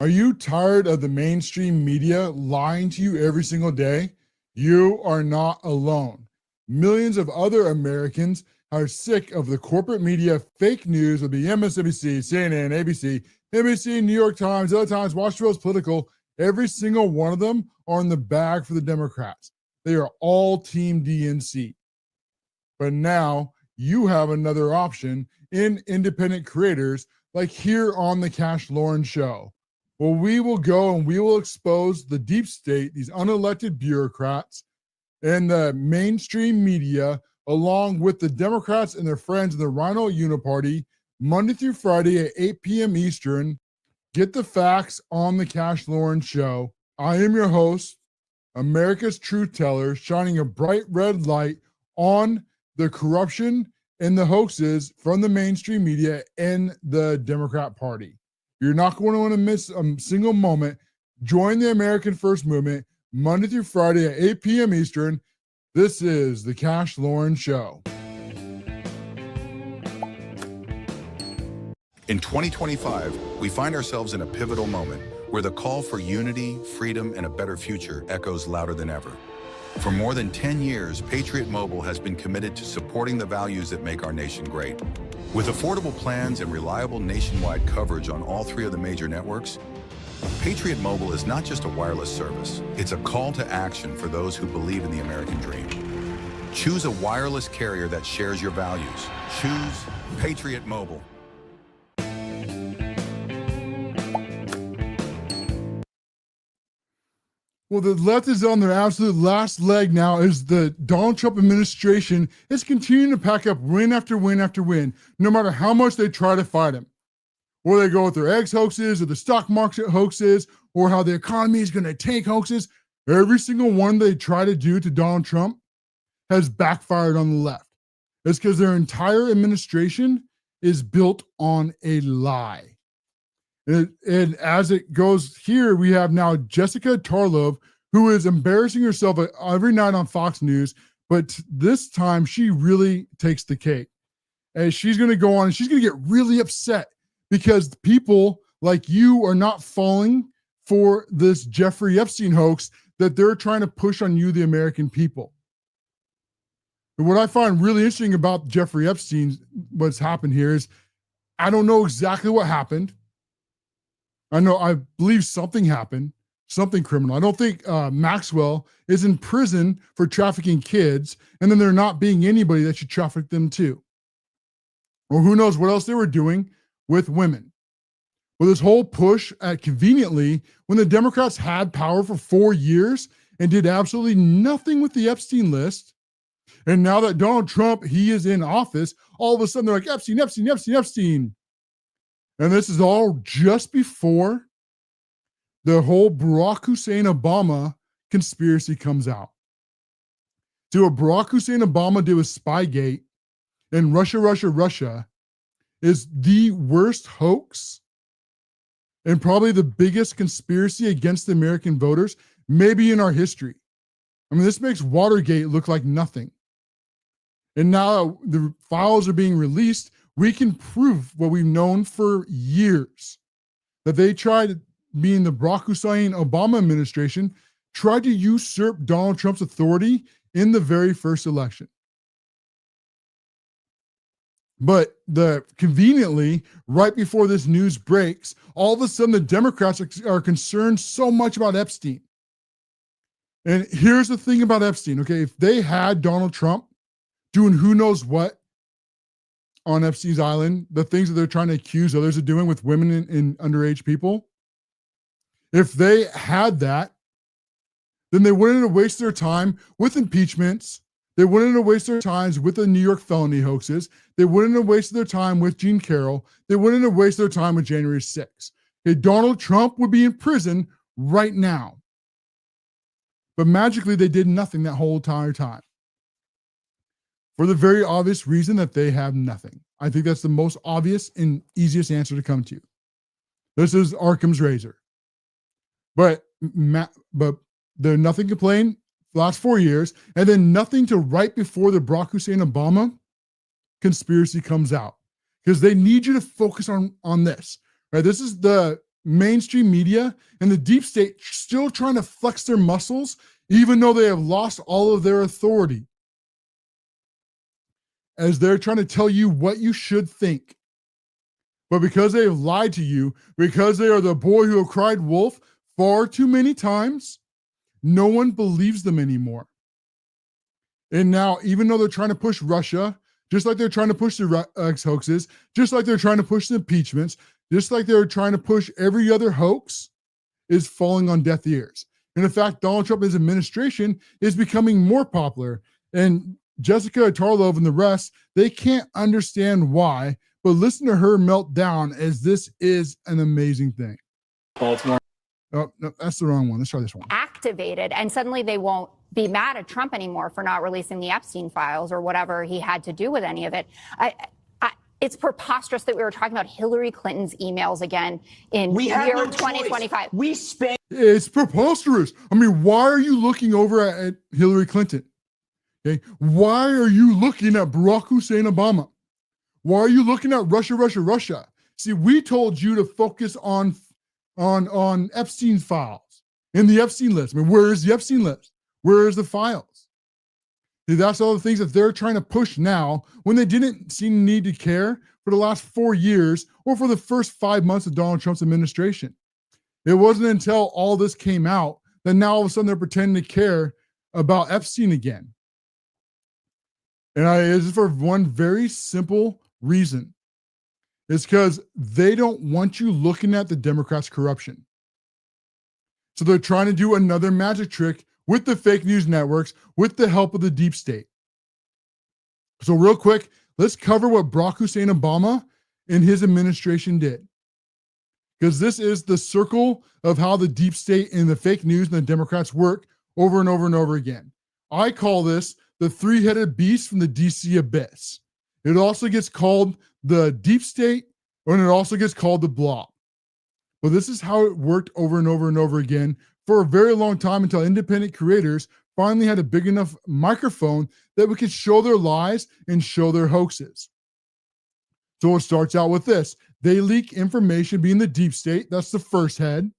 Are you tired of the mainstream media lying to you every single day? You are not alone. Millions of other Americans are sick of the corporate media fake news of the MSNBC, CNN, ABC, NBC, New York Times, other Times, Washington Post, Political. Every single one of them are in the bag for the Democrats. They are all Team DNC. But now you have another option in independent creators like here on the CASHLOREN show. Well, we will go and we will expose the deep state, these unelected bureaucrats, and the mainstream media, along with the Democrats and their friends in the Rhino Uniparty, Monday through Friday at 8 p.m. Eastern. Get the facts on the CASHLOREN show. I am your host, America's Truth Teller, shining a bright red light on the corruption and the hoaxes from the mainstream media and the Democrat Party. You're not going to want to miss a single moment. Join the American First Movement Monday through Friday at 8 p.m. Eastern. This is the CASHLOREN show. In 2025, we find ourselves in a pivotal moment where the call for unity, freedom, and a better future echoes louder than ever. For more than 10 years, Patriot Mobile has been committed to supporting the values that make our nation great. With affordable plans and reliable nationwide coverage on all three of the major networks, Patriot Mobile is not just a wireless service, it's a call to action for those who believe in the American dream. Choose a wireless carrier that shares your values. Choose Patriot Mobile. Well, the left is on their absolute last leg now as the Donald Trump administration is continuing to pack up win after win after win, no matter how much they try to fight him. Or they go with their eggs hoaxes or the stock market hoaxes or how the economy is going to tank hoaxes. Every single one they try to do to Donald Trump has backfired on the left. It's because their entire administration is built on a lie. And as it goes here, we have now Jessica Tarlov, who is embarrassing herself every night on Fox News, but this time she really takes the cake. And she's going to go on and she's going to get really upset because people like you are not falling for this Jeffrey Epstein hoax that they're trying to push on you, the American people. And what I find really interesting about Jeffrey Epstein, what's happened here is I don't know exactly what happened. I believe something happened, something criminal. I don't think Maxwell is in prison for trafficking kids, and then there not being anybody that should traffic them too. Or who knows what else they were doing with women. Well, this whole push at conveniently, when the Democrats had power for 4 years and did absolutely nothing with the Epstein list, and now that Donald Trump, he is in office, all of a sudden they're like, Epstein, Epstein, Epstein, Epstein. And this is all just before the whole Barack Hussein Obama conspiracy comes out. So what Barack Hussein Obama did with Spygate and Russia is the worst hoax and probably the biggest conspiracy against the American voters, maybe in our history. I mean, this makes Watergate look like nothing. And now the files are being released. We can prove what we've known for years, that they tried, being the Barack Hussein Obama administration, tried to usurp Donald Trump's authority in the very first election. But conveniently, right before this news breaks, all of a sudden the Democrats are concerned so much about Epstein. And here's the thing about Epstein, okay? If they had Donald Trump doing who knows what on Epstein's Island, the things that they're trying to accuse others of doing with women and underage people, if they had that, then they wouldn't have wasted their time with impeachments. They wouldn't have wasted their times with the New York felony hoaxes. They wouldn't have wasted their time with Jean Carroll. They wouldn't have wasted their time with January 6th. Okay, Donald Trump would be in prison right now. But magically, they did nothing that whole entire time. For the very obvious reason that they have nothing. I think that's the most obvious and easiest answer to come to. This is Occam's razor. But they're nothing complained the last 4 years, and then nothing to right before the Barack Hussein Obama conspiracy comes out. Because they need you to focus on this. Right? This is the mainstream media and the deep state still trying to flex their muscles, even though they have lost all of their authority, as they're trying to tell you what you should think. But because they have lied to you, because they are the boy who have cried wolf far too many times, no one believes them anymore. And now, even though they're trying to push Russia, just like they're trying to push the hoaxes, just like they're trying to push the impeachments, just like they're trying to push every other hoax, is falling on deaf ears. And in fact, Donald Trump and his administration is becoming more popular. And Jessica Tarlov and the rest, they can't understand why, but listen to her melt down, as this is an amazing thing. Baltimore. Oh, no, that's the wrong one. Let's try this one. Activated, and suddenly they won't be mad at Trump anymore for not releasing the Epstein files or whatever he had to do with any of it. It's preposterous that we were talking about Hillary Clinton's emails again in year 2025. We spent. It's preposterous. I mean, why are you looking over at Hillary Clinton? Okay, why are you looking at Barack Hussein Obama? Why are you looking at Russia, Russia, Russia? See, we told you to focus on Epstein's files and the Epstein list. I mean, where is the Epstein list? Where is the files? See, that's all the things that they're trying to push now when they didn't seem to need to care for the last 4 years or for the first 5 months of Donald Trump's administration. It wasn't until all this came out that now all of a sudden they're pretending to care about Epstein again. And it's for one very simple reason. It's because they don't want you looking at the Democrats' corruption. So they're trying to do another magic trick with the fake news networks, with the help of the deep state. So real quick, let's cover what Barack Hussein Obama and his administration did. Because this is the circle of how the deep state and the fake news and the Democrats work over and over and over again. I call this the three-headed beast from the DC abyss. It also gets called the deep state, and it also gets called the blob. But this is how it worked over and over and over again for a very long time, until independent creators finally had a big enough microphone that we could show their lies and show their hoaxes. So it starts out with this. They leak information, being the deep state, that's the first head,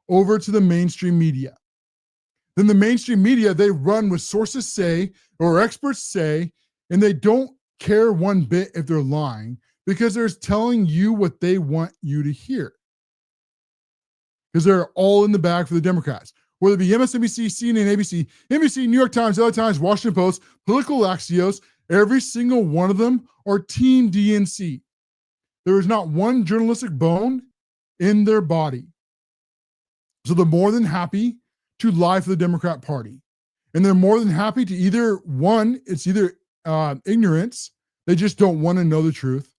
over to the mainstream media. Then the mainstream media, they run with sources say, or experts say, and they don't care one bit if they're lying, because they're telling you what they want you to hear. Because they're all in the bag for the Democrats. Whether it be MSNBC, CNN, ABC, NBC, New York Times, LA Times, Washington Post, Political Axios, every single one of them are Team DNC. There is not one journalistic bone in their body. So they're more than happy to lie for the Democrat Party. And they're more than happy to either, one, it's either ignorance, they just don't want to know the truth,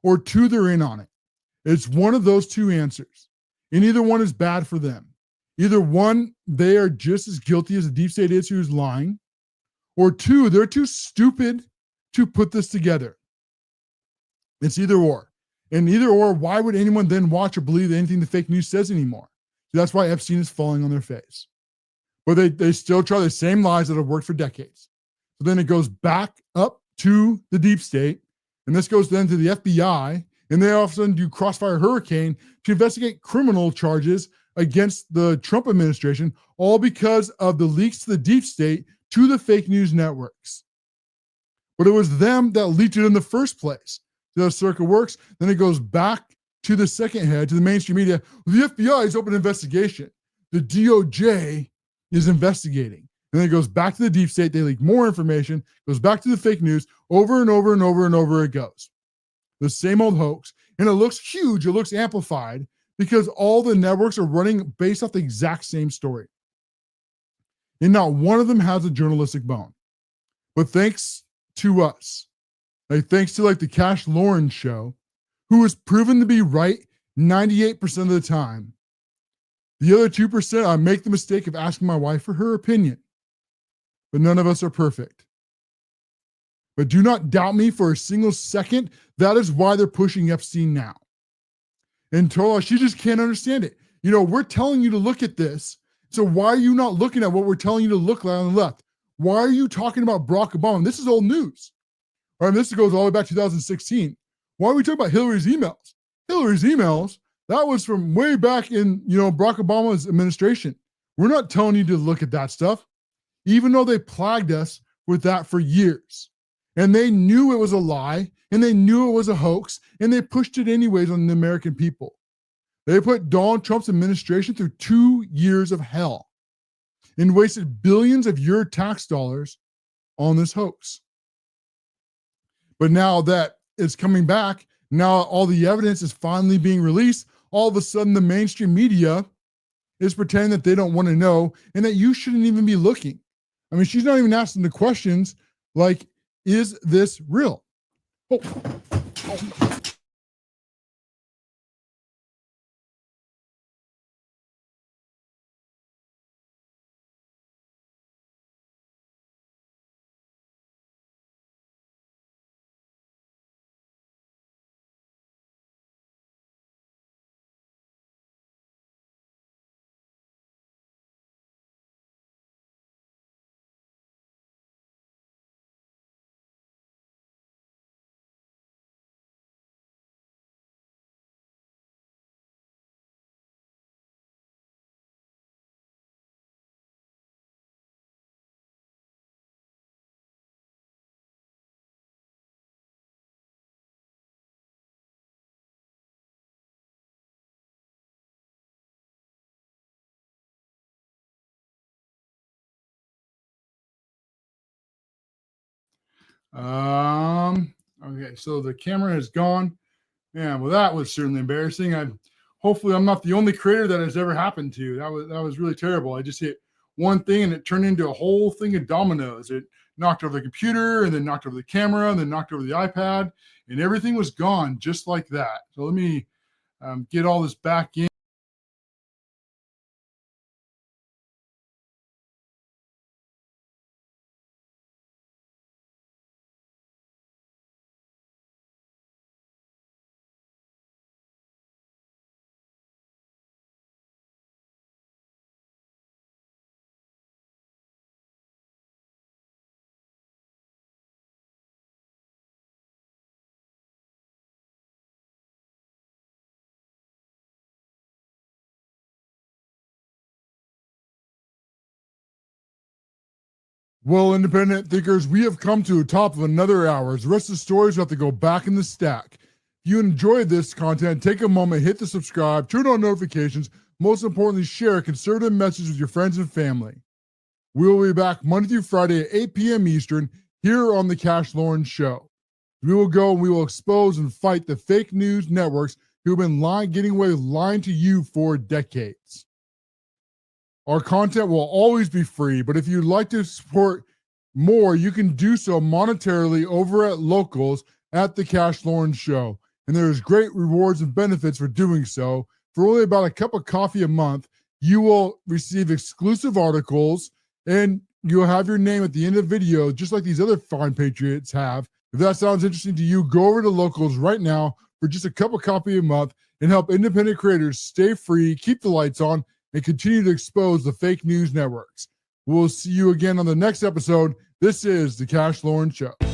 or two, they're in on it. It's one of those two answers. And either one is bad for them. Either one, they are just as guilty as the deep state is who's lying, or two, they're too stupid to put this together. It's either or. And either or, why would anyone then watch or believe anything the fake news says anymore? That's why Epstein is falling on their face. But they still try the same lies that have worked for decades. So then it goes back up to the deep state, and this goes then to the FBI, and they all of a sudden do Crossfire Hurricane to investigate criminal charges against the Trump administration, all because of the leaks to the deep state to the fake news networks. But it was them that leaked it in the first place. So the circle works. Then it goes back to the second head, to the mainstream media. The FBI has opened an investigation. The DOJ is investigating. And then it goes back to the deep state. They leak more information, goes back to the fake news, over and over and over and over it goes. The same old hoax. And it looks huge. It looks amplified because all the networks are running based off the exact same story. And not one of them has a journalistic bone. But thanks to us, thanks to the CASHLOREN show, who is proven to be right 98% of the time. The other 2%, I make the mistake of asking my wife for her opinion. But none of us are perfect. But do not doubt me for a single second. That is why they're pushing Epstein now. And Tarlov, she just can't understand it. You know, we're telling you to look at this. So why are you not looking at what we're telling you to look at on the left? Why are you talking about Barack Obama? This is old news. This goes all the way back to 2016. Why are we talking about Hillary's emails? Hillary's emails, That was from way back in, Barack Obama's administration. We're not telling you to look at that stuff, even though they plagued us with that for years. And they knew it was a lie, and they knew it was a hoax, and they pushed it anyways on the American people. They put Donald Trump's administration through 2 years of hell and wasted billions of your tax dollars on this hoax. But now that it's coming back, now all the evidence is finally being released, all of a sudden the mainstream media is pretending that they don't want to know and that you shouldn't even be looking. I mean, she's not even asking the questions like, is this real? Oh. Okay, so the camera is gone. Yeah, well, that was certainly embarrassing. Hopefully I'm not the only creator that has ever happened to. That was really terrible. I just hit one thing and it turned into a whole thing of dominoes. It knocked over the computer and then knocked over the camera and then knocked over the iPad, and everything was gone just like that. So let me get all this back in. Well, independent thinkers, we have come to the top of another hour. The rest of the stories will have to go back in the stack. If you enjoyed this content, take a moment, hit the subscribe, turn on notifications. Most importantly, share a conservative message with your friends and family. We will be back Monday through Friday at 8 p.m. Eastern here on the CASHLOREN Show. We will go and we will expose and fight the fake news networks who have been getting away with lying to you for decades. Our content will always be free, but if you'd like to support more, you can do so monetarily over at locals at the CASHLOREN Show. And there's great rewards and benefits for doing so. For only about a cup of coffee a month, you will receive exclusive articles and you'll have your name at the end of the video, just like these other fine patriots have. If that sounds interesting to you, go over to locals right now for just a cup of coffee a month and help independent creators stay free, keep the lights on, and continue to expose the fake news networks. We'll see you again on the next episode. This is the CASHLOREN Show.